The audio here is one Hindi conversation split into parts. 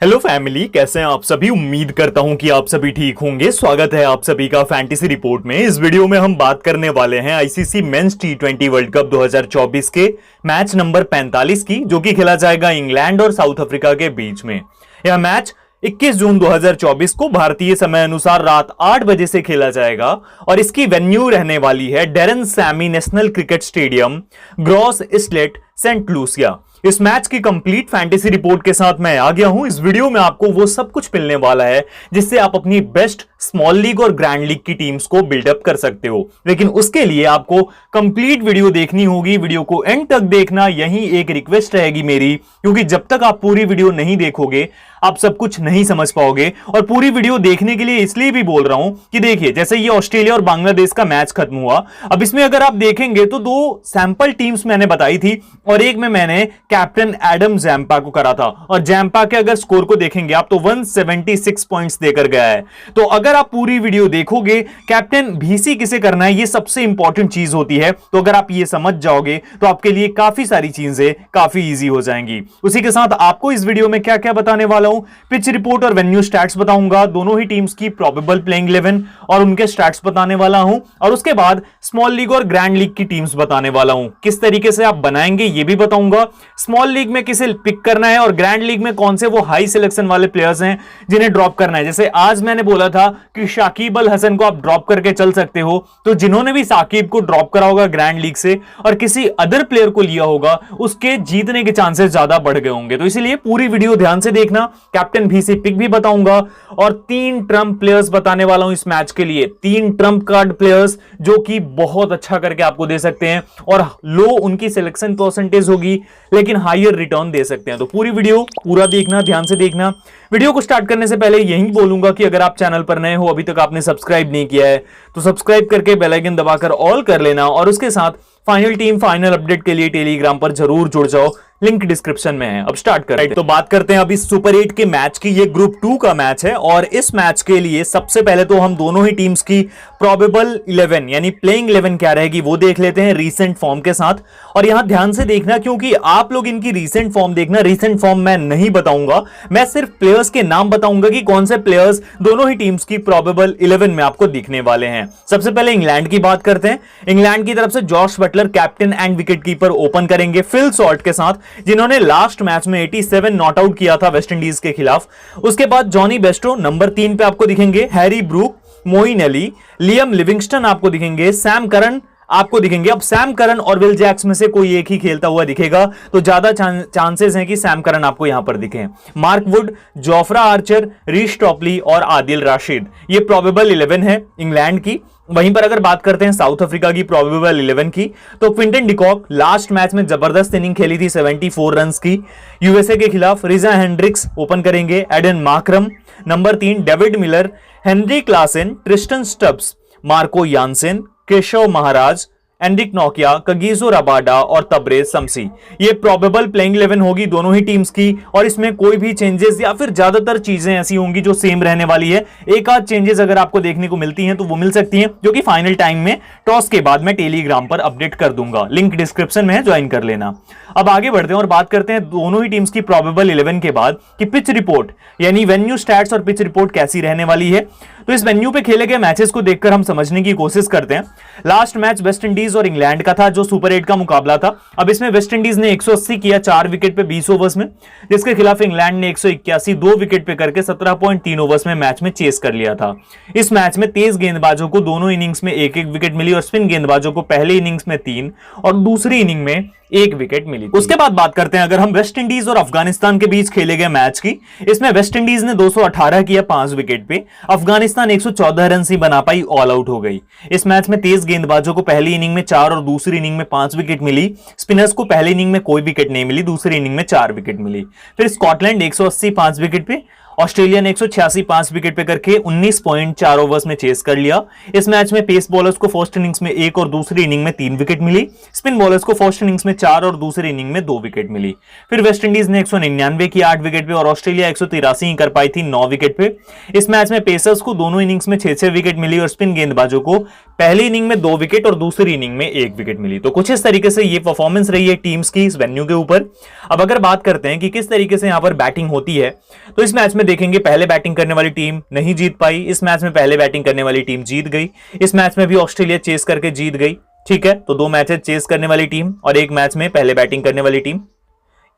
हेलो फैमिली, कैसे हैं आप सभी। उम्मीद करता हूं कि आप सभी ठीक होंगे। स्वागत है आप सभी का फैंटेसी रिपोर्ट में। इस वीडियो में हम बात करने वाले हैं आईसीसी मेंस टी20 वर्ल्ड कप 2024 के मैच नंबर 45 की, जो कि खेला जाएगा इंग्लैंड और साउथ अफ्रीका के बीच में। यह मैच 21 जून 2024 को भारतीय समय अनुसार रात 8 बजे से खेला जाएगा और इसकी वेन्यू रहने वाली है Darren Sammy National Cricket Stadium, Gros Islet, Saint Lucia. इस मैच की कंप्लीट फैंटेसी रिपोर्ट के साथ मैं आ गया हूं। इस वीडियो में आपको वो सब कुछ मिलने वाला है जिससे आप अपनी बेस्ट स्मॉल लीग और ग्रैंड लीग की टीम्स को बिल्डअप कर सकते हो। लेकिन उसके लिए आपको कंप्लीट वीडियो देखनी होगी। वीडियो को एंड तक देखना, यही एक रिक्वेस्ट रहेगी मेरी, क्योंकि जब तक आप पूरी वीडियो नहीं देखोगे आप सब कुछ नहीं समझ पाओगे। और पूरी वीडियो देखने के लिए इसलिए भी बोल रहा हूं कि देखिए, जैसे ये ऑस्ट्रेलिया और बांग्लादेश का मैच खत्म हुआ, अब इसमें अगर आप देखेंगे तो 2 सैंपल टीम्स मैंने बताई थी और एक में मैंने कैप्टन एडम जैम्पा को करा था। और जैम्पा के अगर स्कोर को देखेंगे आप तो 176 पॉइंट्स देकर गया है। तो अगर आप पूरी वीडियो देखोगे, कैप्टन भीसी किसे करना है ये सबसे इंपॉर्टेंट चीज होती है। तो अगर आप ये समझ जाओगे तो आपके लिए काफी सारी चीजें काफी इजी हो जाएंगी। उसी के साथ आपको इस वीडियो में क्या क्या बताने वाला हूं, पिच रिपोर्ट और वेन्यू स्टैट्स बताऊंगा, दोनों ही टीम्स की प्रोबेबल प्लेइंग 11 और उनके स्टैट्स बताने वाला हूं, और उसके बाद स्मॉल लीग और ग्रैंड लीग की टीम्स बताने वाला हूं। किस तरीके से आप बनाएंगे ये भी बताऊंगा। स्मॉल लीग में किसे पिक करना है और ग्रैंड लीग में कौन से वो हाई सिलेक्शन वाले प्लेयर्स हैं जिन्हें ड्रॉप करना है। जैसे आज मैंने बोला था कि शाकिब अल हसन को आप ड्रॉप करके चल सकते हो, तो जिन्होंने भी साकिब को ड्रॉप करा होगा ग्रैंड लीग से और किसी अदर प्लेयर को लिया होगा, उसके जीतने के चांसेस ज्यादा बढ़ गए होंगे। तो इसलिए पूरी वीडियो ध्यान से देखना। कैप्टन भीसी पिक भी बताऊंगा और 3 ट्रम्प प्लेयर्स बताने वाला हूं इस मैच के लिए। 3 ट्रम्प कार्ड प्लेयर्स जो कि बहुत अच्छा करके आपको दे सकते हैं और लो उनकी सिलेक्शन परसेंटेज होगी लेकिन हायर रिटर्न दे सकते हैं। तो पूरी वीडियो पूरा देखना, ध्यान से देखना। वीडियो को स्टार्ट करने से पहले यही बोलूंगा कि अगर आप चैनल पर नए हो, अभी तक आपने सब्सक्राइब नहीं किया है तो सब्सक्राइब करके बेल आइकन दबाकर ऑल कर लेना, और उसके साथ फाइनल टीम फाइनल अपडेट के लिए टेलीग्राम पर जरूर जुड़ जाओ, लिंक डिस्क्रिप्शन में है। अब स्टार्ट करते हैं। तो बात करते हैं अभी सुपर 8 के मैच की। ये ग्रुप 2 का मैच है और इस मैच के लिए सबसे पहले तो हम दोनों ही टीम्स की प्रोबेबल 11 यानी प्लेइंग 11 क्या रहेगी वो देख लेते हैं रीसेंट फॉर्म के साथ। और यहां ध्यान से देखना, क्योंकि आप लोग इनकी रीसेंट फॉर्म देखना, रीसेंट फॉर्म मैं नहीं बताऊंगा, मैं सिर्फ प्लेयर्स के नाम बताऊंगा कि कौन से प्लेयर्स दोनों ही टीम्स की प्रोबेबल 11 में आपको दिखने वाले हैं। सबसे पहले इंग्लैंड की बात करते हैं। इंग्लैंड की तरफ से Jos Buttler captain and wicket keeper open करेंगे फिल सॉल्ट के साथ, जिन्होंने लास्ट मैच में 87 नॉट आउट किया था वेस्ट इंडीज के खिलाफ। उसके बाद जॉनी बेस्टो नंबर 3 पे आपको दिखेंगे, Harry Brook, Moeen Ali, Liam Livingstone आपको दिखेंगे, सैम करन आपको दिखेंगे। अब सैम करन और विल जैक्स में से कोई एक ही खेलता हुआ दिखेगा, तो ज्यादा चांसेस हैं कि सैम करन आपको यहां पर दिखे। Mark Wood, Jofra Archer, रीश Topley और आदिल राशिद, ये प्रोबेबल 11 है इंग्लैंड की। वहीं पर अगर बात करते हैं साउथ अफ्रीका की प्रोबेबल 11 की, तो क्विंटन डिकॉक लास्ट मैच में जबरदस्त इनिंग खेली थी 74 रन्स की यूएसए के खिलाफ। रिजा हेंड्रिक्स ओपन करेंगे, Aiden Markram number 3, David Miller, Heinrich Klaasen, Tristan Stubbs, Marco Jansen, Keshav Maharaj, Anrich नोकिया, कगिसो रबाडा और तबरेज शमसी, ये प्रोबेबल प्लेइंग 11 होगी दोनों ही टीम्स की। और इसमें कोई भी चेंजेस या फिर ज्यादातर चीजें ऐसी होंगी जो सेम रहने वाली है। एक आध चेंजेस अगर आपको देखने को मिलती हैं तो वो मिल सकती हैं, जो कि फाइनल टाइम में टॉस के बाद मैं टेलीग्राम पर अपडेट कर दूंगा, लिंक डिस्क्रिप्शन में है, ज्वाइन कर लेना। अब आगे बढ़ते हैं और बात करते हैं दोनों ही टीम्स की प्रोबेबल 11 के बाद कि पिच रिपोर्ट यानी वेन्यू स्टैट्स और पिच रिपोर्ट कैसी रहने वाली है। तो इस वेन्यू पे खेले गए मैचेस को देखकर हम समझने की कोशिश करते हैं। लास्ट मैच वेस्ट इंडीज और इंग्लैंड का था जो सुपर 8 का मुकाबला था। अब इसमें वेस्ट इंडीज ने 180 किया 4 विकेट पे 20 ओवर्स में, जिसके खिलाफ इंग्लैंड ने 181 2 विकेट पे करके 17.3 ओवर्स में मैच में चेस कर लिया था। इस मैच में तेज गेंदबाजों को दोनों इनिंग्स में 1-1 विकेट मिली और स्पिन गेंदबाजों को पहले इनिंग्स में 3 और दूसरी इनिंग में 1 विकेट मिली। उसके बाद बात करते हैं अगर हम वेस्ट इंडीज और अफगानिस्तान के बीच खेले गए मैच की। इसमें वेस्ट इंडीज ने 218 किया 5 विकेट पे, अफगानिस्तान 114 रन ही बना पाई, ऑल आउट हो गई। इस मैच में तेज गेंदबाजों को पहली इनिंग में 4 और दूसरी इनिंग में 5 विकेट मिली। स्पिनर्स को पहली इनिंग में कोई विकेट नहीं मिली, दूसरी इनिंग में 4 विकेट मिली। फिर स्कॉटलैंड 180 5 विकेट पे, ऑस्ट्रेलिया ने 186 5 विकेट पे करके 19.4 ओवर्स में चेस कर लिया। इस मैच में पेस बॉलर्स को फर्स्ट इनिंग्स में 1 और दूसरी इनिंग में 3 विकेट मिली। स्पिन बॉलर्स को फर्स्ट इनिंग्स में 4 और दूसरी इनिंग में 2 विकेट मिली। फिर वेस्ट इंडीज ने 199 की 8 विकेट पे और ऑस्ट्रेलिया 183 कर पाई थी 9 विकेट पे। इस मैच में पेसर्स को दोनों इनिंग्स में 6-6 विकेट मिली और स्पिन गेंदबाजों को पहली इनिंग में 2 विकेट और दूसरी इनिंग में 1 विकेट मिली। तो कुछ इस तरीके से ये परफॉर्मेंस रही है टीम्स की इस वेन्यू के ऊपर। अब अगर बात करते हैं कि किस तरीके से यहां पर बैटिंग होती है, तो इस मैच में देखेंगे पहले बैटिंग करने वाली टीम नहीं जीत पाई, इस मैच में पहले बैटिंग करने वाली टीम जीत गई, इस मैच में भी ऑस्ट्रेलिया चेस करके जीत गई। ठीक है, तो 2 मैचेस चेस करने वाली टीम और 1 मैच में पहले बैटिंग करने वाली टीम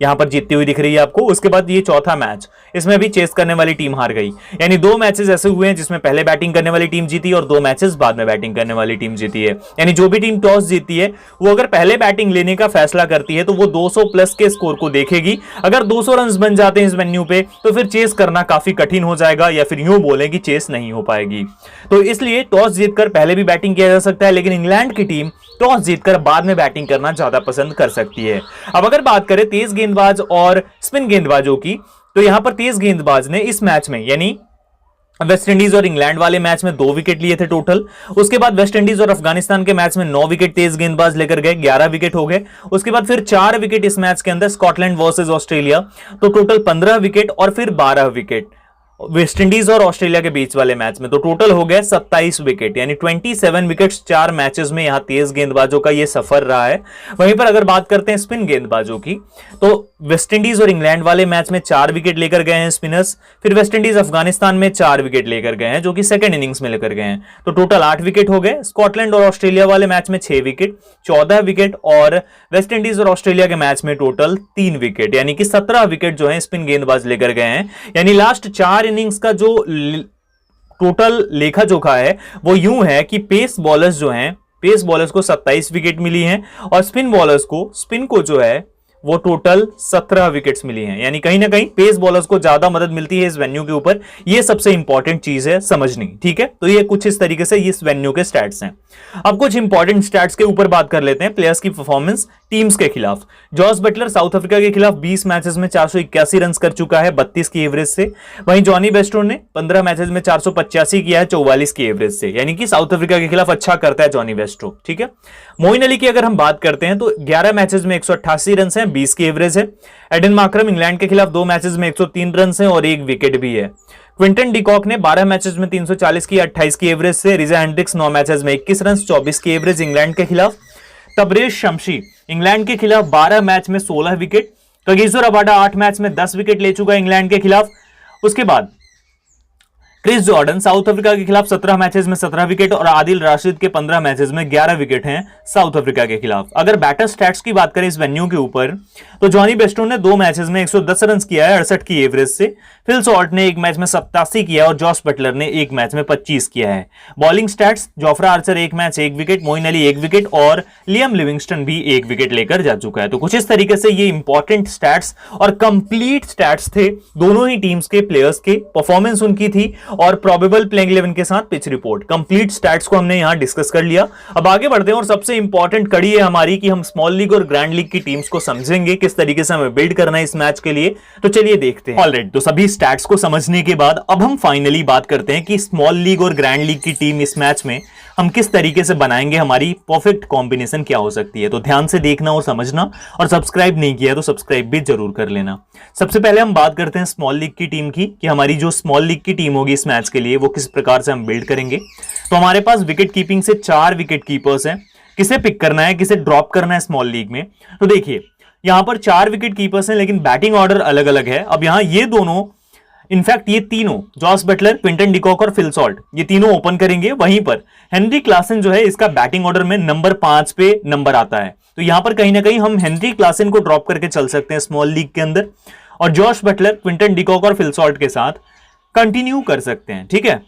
यहां पर जीतती हुई दिख रही है आपको। उसके बाद ये चौथा मैच, इसमें भी चेस करने वाली टीम हार गई। यानी 2 मैचेस ऐसे हुए हैं जिसमें पहले बैटिंग करने वाली टीम जीती और 2 मैचेस बाद में बैटिंग करने वाली टीम जीती है। यानी जो भी टीम टॉस जीती है वो अगर पहले बैटिंग लेने का फैसला करती है तो वो 200 प्लस के स्कोर को देखेगी। अगर 200 रन बन जाते हैं इस वेन्यू पे तो फिर चेस करना काफी कठिन हो जाएगा, या फिर यूं बोले कि चेस नहीं हो पाएगी। तो इसलिए टॉस जीतकर पहले भी बैटिंग किया जा सकता है, लेकिन इंग्लैंड की टीम टॉस जीतकर बाद में बैटिंग करना ज्यादा पसंद कर सकती है। अब अगर बात करें तेज गेंदबाज और स्पिन गेंदबाजों की, तो यहां पर तेज गेंदबाज ने इस मैच में यानी वेस्ट इंडीज और इंग्लैंड वाले मैच में 2 विकेट लिए थे टोटल। उसके बाद वेस्ट इंडीज और अफगानिस्तान के मैच में 9 विकेट तेज गेंदबाज लेकर गए, 11 विकेट हो गए। उसके बाद फिर 4 विकेट इस मैच के अंदर स्कॉटलैंड वर्सेस ऑस्ट्रेलिया, तो टोटल 15 विकेट और फिर 12 विकेट वेस्ट इंडीज और ऑस्ट्रेलिया के बीच वाले मैच में, तो टोटल हो गए 27 विकेट, यानी 27 विकेट्स 4 मैचेस में यहां तेज गेंदबाजों का ये सफर रहा है। वहीं पर अगर बात करते हैं स्पिन गेंदबाजों की, तो वेस्ट इंडीज और इंग्लैंड वाले मैच में 4 विकेट लेकर गए हैं स्पिनर्स, फिर वेस्ट इंडीज अफगानिस्तान में 4 विकेट लेकर गए हैं जो कि सेकंड इनिंग्स में लेकर गए हैं, तो टोटल 8 विकेट हो गए। स्कॉटलैंड और ऑस्ट्रेलिया वाले मैच में 6 विकेट, 14 विकेट, और वेस्ट इंडीज और ऑस्ट्रेलिया के मैच में टोटल 3 विकेट, यानी कि 17 विकेट जो है स्पिन गेंदबाज लेकर गए हैं। यानी लास्ट 4 इनिंग्स का जो टोटल लेखा जोखा है वो यूं है कि पेस बॉलर्स जो हैं, पेस बॉलर्स को 27 विकेट मिली हैं और स्पिन बॉलर्स को, स्पिन को जो है वो टोटल 17 विकेट्स मिली हैं। यानी कहीं ना कहीं पेस बॉलर्स को ज्यादा मदद मिलती है इस वेन्यू के ऊपर। ये सबसे इंपॉर्टेंट चीज है समझनी, ठीक है। तो ये कुछ इस तरीके से इस वेन्यू के स्टैट्स हैं। अब कुछ इंपॉर्टेंट स्टैट्स के ऊपर बात कर लेते हैं, प्लेयर्स की परफॉर्मेंस टीम्स के खिलाफ। जॉस बटलर साउथ अफ्रीका के खिलाफ 20 मैचेस में 481 रन कर चुका है 32 की एवरेज से। वहीं जॉनी बेस्टो ने 15 मैचेस में 485 किया है 44 की एवरेज से, यानी कि साउथ अफ्रीका के खिलाफ अच्छा करता है जॉनी बेस्टो, ठीक है। मोइन अली की अगर हम बात करते हैं तो 11 मैचेस में 188 रन है, 20 की एवरेज है। एडन मार्करम इंग्लैंड के खिलाफ 2 मैचेस में 103 रन है और 1 विकेट भी है। क्विंटन डिकॉक ने 12 मैचेस में 340 की 28 की एवरेज से। रिजा हेंड्रिक्स 9 मैचेस में 21 रन 24 की एवरेज इंग्लैंड के खिलाफ। तबरेज शमशी इंग्लैंड के खिलाफ 12 मैच में 16 विकेट। कगिसो रबाडा 8 मैच में 10 विकेट ले चुका है इंग्लैंड के खिलाफ। उसके बाद क्रिस जॉर्डन साउथ अफ्रीका के खिलाफ 17 मैचेस में 17 विकेट और आदिल राशिद के 15 मैचेस में 11 विकेट हैं साउथ अफ्रीका के खिलाफ। अगर बैटर स्टैट्स की बात करें इस वेन्यू के ऊपर, तो जॉनी बेस्टो ने 2 मैचेस में 110 रन किया है 68 की एवरेज से। फिल सॉल्ट ने 1 मैच में 87 किया और जॉस बटलर ने 1 मैच में 25 किया है। Bowling stats, Jofra Archer 1 match 1 wicket, Moeen Ali 1 wicket और लियम लिविंगस्टन भी 1 विकेट लेकर जा चुका है। तो कुछ इस तरीके से ये इंपॉर्टेंट स्टैट्स और कंप्लीट स्टैट्स थे दोनों ही टीम्स के प्लेयर्स के, परफॉर्मेंस उनकी थी और प्रोबेबल प्लेइंग 11 के साथ पिच रिपोर्ट। कंप्लीट स्टैट्स को हमने यहां डिस्कस कर लिया। अब आगे बढ़ते हैं और सबसे इंपॉर्टेंट कड़ी है हमारी कि हम स्मॉल लीग और ग्रैंड लीग की टीम्स को समझेंगे, किस तरीके से हमें बिल्ड करना है इस मैच के लिए। तो चलिए देखते हैं। ऑलराइट, तो सभी स्टैट्स को समझने के बाद अब हम फाइनली बात करते हैं कि स्मॉल लीग और ग्रैंड लीग की टीम इस मैच में हम किस तरीके से बनाएंगे, हमारी परफेक्ट कॉम्बिनेशन क्या हो सकती है। तो ध्यान से देखना और समझना, और सब्सक्राइब नहीं किया तो सब्सक्राइब भी जरूर कर लेना। सबसे पहले हम बात करते हैं स्मॉल लीग की टीम की, कि हमारी जो स्मॉल लीग की टीम होगी इस मैच के लिए वो किस प्रकार से हम बिल्ड करेंगे। तो हमारे पास विकेट कीपिंग से 4 विकेट कीपर्स हैं। किसे पिक करना है, किसे ड्रॉप करना है स्मॉल लीग में, तो देखिए यहां पर 4 विकेट कीपर्स हैं लेकिन बैटिंग ऑर्डर अलग अलग है। अब यहां ये दोनों, इनफैक्ट ये तीनों, जॉस बटलर, क्विंटन डिकॉक और फिल सॉल्ट, ये तीनों ओपन करेंगे। वहीं पर हेनरी क्लासन जो है इसका बैटिंग ऑर्डर में नंबर 5 पे नंबर आता है, तो यहां पर कहीं ना कहीं हम हेनरी क्लासन को ड्रॉप करके चल सकते हैं स्मॉल लीग के अंदर, और जॉश बटलर, क्विंटन डिकॉक और फिल सॉल्ट के साथ कंटिन्यू कर सकते हैं, ठीक है।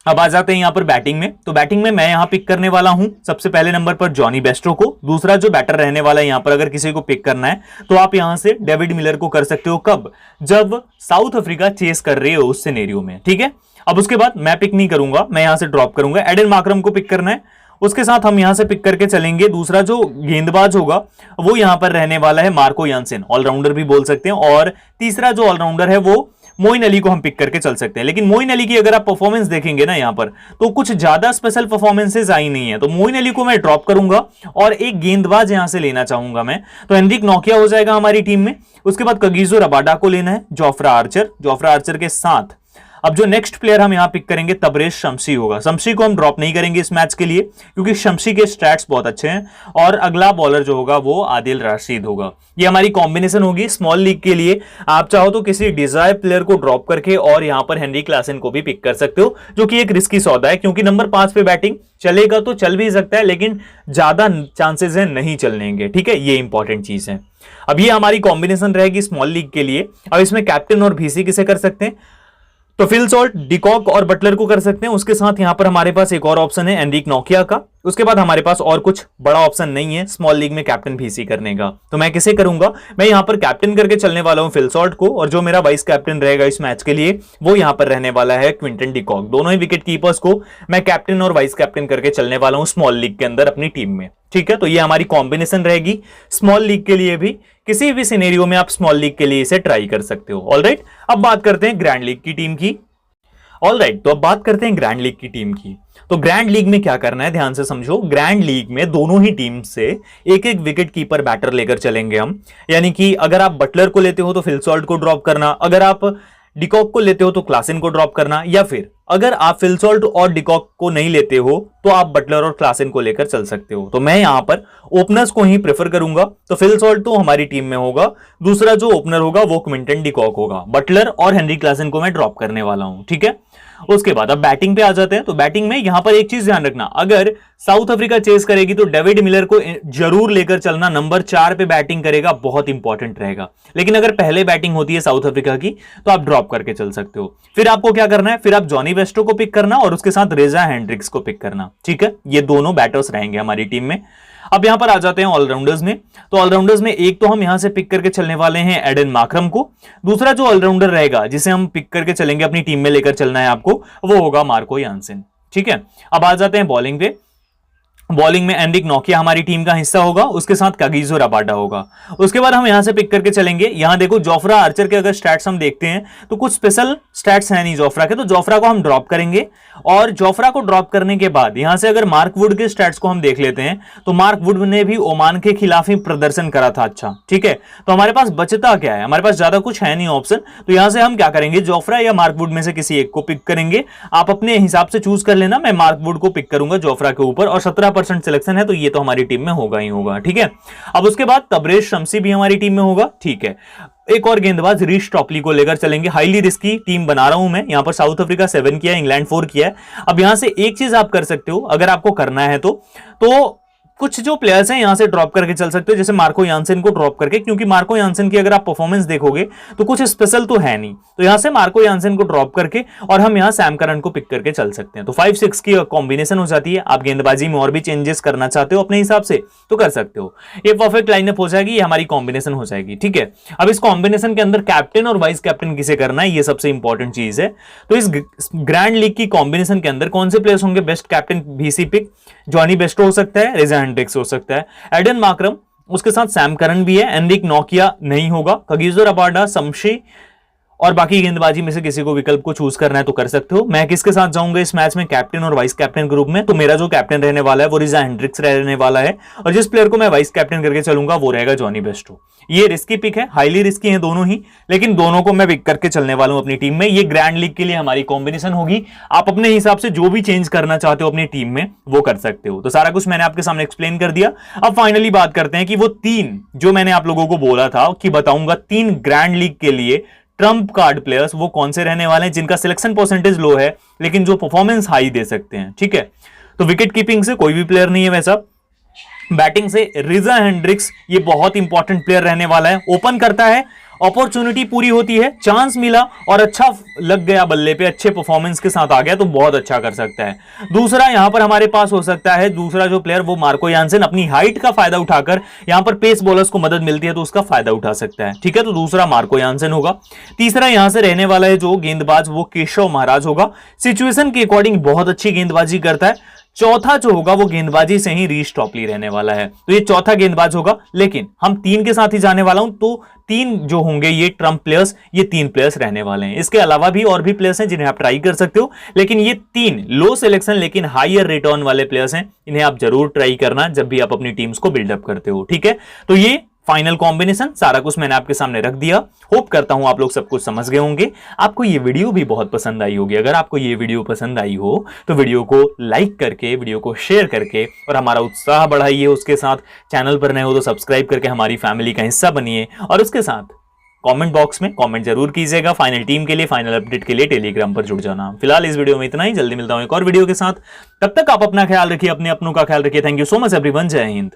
अब आ जाते हैं यहां पर बैटिंग में। तो बैटिंग में मैं यहां पिक करने वाला हूं सबसे पहले नंबर पर जॉनी बेस्टो को। दूसरा जो बैटर रहने वाला है यहां पर, अगर किसी को पिक करना है तो आप यहां से डेविड मिलर को कर सकते हो। कब? जब साउथ अफ्रीका चेस कर रही हो उस सिनेरियो में, ठीक है। अब उसके बाद मैं पिक नहीं करूंगा, मैं यहां से ड्रॉप करूंगा। एडन मार्करम को पिक करना है, उसके साथ हम यहां से पिक करके चलेंगे। दूसरा जो गेंदबाज होगा वो यहां पर रहने वाला है मार्को यानसेन, ऑलराउंडर भी बोल सकते हैं। और तीसरा जो ऑलराउंडर है वो मोइन अली को हम पिक करके चल सकते हैं। लेकिन मोइन अली की अगर आप परफॉर्मेंस देखेंगे ना यहां पर, तो कुछ ज्यादा स्पेशल परफॉर्मेंसेस आई नहीं है, तो मोइन अली को मैं ड्रॉप करूंगा और एक गेंदबाज यहां से लेना चाहूंगा मैं, तो हेनरिक नोकिया हो जाएगा हमारी टीम में। उसके बाद कगिसो रबाडा को लेना है, जोफ्रा आर्चर के साथ अब जो नेक्स्ट प्लेयर हम यहां पिक करेंगे तबरेज शमशी होगा। शमशी को हम ड्रॉप नहीं करेंगे इस मैच के लिए क्योंकि शमशी के स्टैट्स बहुत अच्छे हैं। और अगला बॉलर जो होगा वो आदिल राशिद होगा। ये हमारी कॉम्बिनेशन होगी स्मॉल लीग के लिए। आप चाहो तो किसी डिजायर प्लेयर को ड्रॉप करके और यहां पर हेनरी क्लासन को भी पिक कर सकते हो, जो कि एक रिस्की सौदा है क्योंकि नंबर 5 पे बैटिंग चलेगा तो चल भी सकता है लेकिन ज्यादा चांसेस है नहीं चलने के। ठीक है, ये इंपॉर्टेंट चीज है। अब ये हमारी कॉम्बिनेशन रहेगी स्मॉल लीग के लिए। अब इसमें कैप्टन और वीसी किसे कर सकते हैं, तो फिल सॉल्ट, डिकॉक और बटलर को कर सकते हैं। उसके साथ यहां पर हमारे पास एक और ऑप्शन है एनरिक नोकिया का। उसके बाद हमारे पास और कुछ बड़ा ऑप्शन नहीं है स्मॉल लीग में कैप्टन वीसी करने का, तो मैं किसे करूंगा, मैं यहां पर कैप्टन करके चलने वाला हूं फिल सॉल्ट को, और जो मेरा वाइस कैप्टन रहेगा इस मैच के लिए वो यहां पर रहने वाला है क्विंटन डिकॉक। दोनों ही विकेट कीपर्स को मैं कैप्टन और वाइस कैप्टन करके चलने वाला हूं स्मॉल लीग के अंदर अपनी टीम में। ठीक है, तो ये हमारी कॉम्बिनेशन रहेगी स्मॉल लीग के लिए भी। किसी भी सिनेरियो में आप स्मॉल लीग के लिए इसे ट्राई कर सकते हो। ऑलराइट, अब बात करते हैं ग्रैंड लीग की टीम की। ऑलराइट, तो अब बात करते हैं ग्रैंड लीग की टीम की। तो ग्रैंड लीग में क्या करना है, ध्यान से समझो। ग्रैंड लीग में दोनों ही टीम से एक एक विकेट कीपर बैटर लेकर चलेंगे हम। यानी कि अगर आप बटलर को लेते हो तो फिल सॉल्ट को ड्रॉप करना, अगर आप डिकॉक को लेते हो तो क्लासन को ड्रॉप करना, या फिर अगर आप फिल सॉल्ट और डिकॉक को नहीं लेते हो तो आप बटलर और क्लासन को लेकर चल सकते हो। तो मैं यहां पर ओपनर्स को ही प्रेफर करूंगा। तो फिल सॉल्ट तो हमारी टीम में होगा, दूसरा जो ओपनर होगा वो क्विंटन डिकॉक होगा। बटलर और हेनरी क्लासन को मैं ड्रॉप करने वाला हूं। ठीक है, उसके बाद अब बैटिंग पे आ जाते हैं। तो बैटिंग में यहां पर एक चीज ध्यान रखना, अगर साउथ अफ्रीका चेस करेगी तो डेविड मिलर को जरूर लेकर चलना। नंबर 4 पे बैटिंग करेगा, बहुत इंपॉर्टेंट रहेगा। लेकिन अगर पहले बैटिंग होती है साउथ अफ्रीका की तो आप ड्रॉप करके चल सकते हो। फिर आपको क्या करना है, फिर आप जॉनी वेस्टो को पिक करना और उसके साथ रेजा हेंड्रिक्स को पिक करना। ठीक है, ये दोनों बैटर्स रहेंगे हमारी टीम में। अब यहां पर आ जाते हैं ऑलराउंडर्स में। तो ऑलराउंडर्स में एक तो हम यहां से पिक करके चलने वाले हैं एडन मार्करम को। दूसरा जो ऑलराउंडर रहेगा जिसे हम पिक करके चलेंगे, अपनी टीम में लेकर चलना है आपको, वो होगा मार्को यानसेन। ठीक है, अब आ जाते हैं बॉलिंग पे। बॉलिंग में एनरिक नोकिया हमारी टीम का हिस्सा होगा, उसके साथ कागिजो रबाडा होगा। उसके बाद हम यहां से पिक करके चलेंगे। यहां देखो जोफ्रा आर्चर के अगर स्टैट्स हम देखते हैं तो कुछ स्पेशल स्टैट्स हैं नहीं जोफ्रा के, तो जोफ्रा को हम ड्रॉप करेंगे। और जोफ्रा को ड्रॉप करने के बाद यहां से अगर मार्क वुड के स्टैट्स को हम देख लेते हैं तो मार्क वुड ने भी ओमान के खिलाफ ही प्रदर्शन करा था अच्छा। ठीक है, तो हमारे पास बचता क्या है, हमारे पास ज्यादा कुछ है नहीं ऑप्शन। तो यहां से हम क्या करेंगे, जोफ्रा या मार्क वुड में से किसी एक को पिक करेंगे। आप अपने हिसाब से चूज कर लेना, मैं मार्क वुड को पिक करूंगा जोफ्रा के ऊपर, और 17% सिलेक्शन है तो ये तो हमारी टीम में होगा ही होगा। ठीक है, अब उसके बाद तबरेज शमशी भी हमारी टीम में होगा। ठीक है, एक और गेंदबाज रीश टॉपली को लेकर चलेंगे। हाईली रिस्की टीम बना रहा हूं मैं। यहां पर साउथ अफ्रीका 7 किया है, इंग्लैंड 4 किया है। अब यहां से एक चीज आप कर सकते हो, अगर आपको करना है तो कुछ जो प्लेयर्स हैं यहां से ड्रॉप करके चल सकते हो, जैसे मार्को यानसेन को ड्रॉप करके, क्योंकि मार्को यानसेन की अगर आप परफॉर्मेंस देखोगे तो कुछ स्पेशल तो है नहीं। तो यहां से मार्को यानसेन को ड्रॉप करके और हम यहां सैम करन को पिक करके चल सकते हैं। तो 5-6 की कॉम्बिनेशन हो जाती है। आप गेंदबाजी में और भी चेंजेस करना चाहते हो अपने हिसाब से तो कर सकते हो। ये परफेक्ट लाइनअप हो जाएगी, ये हमारी कॉम्बिनेशन हो जाएगी। ठीक है, अब इस कॉम्बिनेशन के अंदर कैप्टन और वाइस कैप्टन किसे करना है, ये सबसे इंपॉर्टेंट चीज है। तो इस ग्रैंड लीग की कॉम्बिनेशन के अंदर कौन से प्लेयर्स होंगे best captain VC pick, Jonny Bairstow हो सकता है, रेजा हेंड्रिक्स हो सकता है, एडन मार्करम, उसके साथ सैम करन भी है, एनरिक नोकिया नहीं होगा, कागिजो रबाडा, शमशी, और बाकी गेंदबाजी में से किसी को विकल्प को चूज करना है तो कर सकते हो। मैं किसके साथ जाऊंगा इस मैच में, कैप्टन और वाइस कैप्टन ग्रुप में। तो मेरा जो कैप्टन रहने वाला है वो रेजा हेंड्रिक्स रहने वाला है, और जिस प्लेयर को मैं वाइस कैप्टन करके चलूंगा वो रहेगा जॉनी बेस्टो। ये रिस्की पिक है, हाईली रिस्की है दोनों ही, लेकिन दोनों को मैं पिक करके चलने वाला हूं अपनी टीम में। ये ग्रैंड लीग के लिए हमारी कॉम्बिनेशन होगी। आप अपने हिसाब से जो भी चेंज करना चाहते हो अपनी टीम में वो कर सकते हो। तो सारा कुछ मैंने आपके सामने एक्सप्लेन कर दिया। अब फाइनली बात करते हैं कि वो 3 जो मैंने आप लोगों को बोला था कि बताऊंगा 3 ग्रैंड लीग के लिए ट्रम्प कार्ड प्लेयर्स, वो कौन से रहने वाले हैं जिनका सिलेक्शन परसेंटेज लो है लेकिन जो परफॉर्मेंस हाई दे सकते हैं। ठीक है, तो विकेट कीपिंग से कोई भी प्लेयर नहीं है वैसा। बैटिंग से रेजा हेंड्रिक्स, ये बहुत इंपॉर्टेंट प्लेयर रहने वाला है। ओपन करता है, अपॉर्चुनिटी पूरी होती है, चांस मिला और अच्छा लग गया बल्ले पे, अच्छे परफॉर्मेंस के साथ आ गया तो बहुत अच्छा कर सकता है। दूसरा यहां पर हमारे पास हो सकता है दूसरा जो प्लेयर वो मार्को यानसेन, अपनी हाइट का फायदा उठाकर यहां पर पेस बॉलर्स को मदद मिलती है तो उसका फायदा उठा सकता है। ठीक है, तो दूसरा मार्को यानसेन होगा। तीसरा यहां से रहने वाला है जो गेंदबाज वो केशव महाराज होगा, सिचुएशन के अकॉर्डिंग बहुत अच्छी गेंदबाजी करता है। चौथा जो होगा वो गेंदबाजी से ही रीश टॉपली रहने वाला है, तो ये चौथा गेंदबाज होगा। लेकिन हम 3 के साथ ही जाने वाला हूं, तो 3 जो होंगे ये ट्रम्प प्लेयर्स, ये 3 प्लेयर्स रहने वाले हैं। इसके अलावा भी और भी प्लेयर्स हैं जिन्हें आप ट्राई कर सकते हो, लेकिन ये 3 लो सिलेक्शन लेकिन हायर रिटर्न वाले प्लेयर्स हैं, इन्हें आप जरूर ट्राई करना जब भी आप अपनी टीम्स को बिल्डअप करते हो। ठीक है, तो ये फाइनल कॉम्बिनेशन सारा कुछ मैंने आपके सामने रख दिया। होप करता हूं आप लोग सब कुछ समझ गए होंगे। आपको ये वीडियो भी बहुत पसंद आई होगी। अगर आपको ये वीडियो पसंद आई हो तो वीडियो को लाइक करके, वीडियो को शेयर करके और हमारा उत्साह बढ़ाइए। उसके साथ चैनल पर नए हो तो सब्सक्राइब करके हमारी फैमिली का हिस्सा बनिए और उसके साथ कमेंट बॉक्स में कमेंट जरूर कीजिएगा। फाइनल टीम के लिए, फाइनल अपडेट के लिए टेलीग्राम पर जुड़ जाना। फिलहाल इस वीडियो में इतना ही। जल्दी मिलता हूं एक और वीडियो के साथ। तब तक आप अपना ख्याल रखिए, अपने अपनों का ख्याल रखिए। Thank you so much everyone. जय हिंद।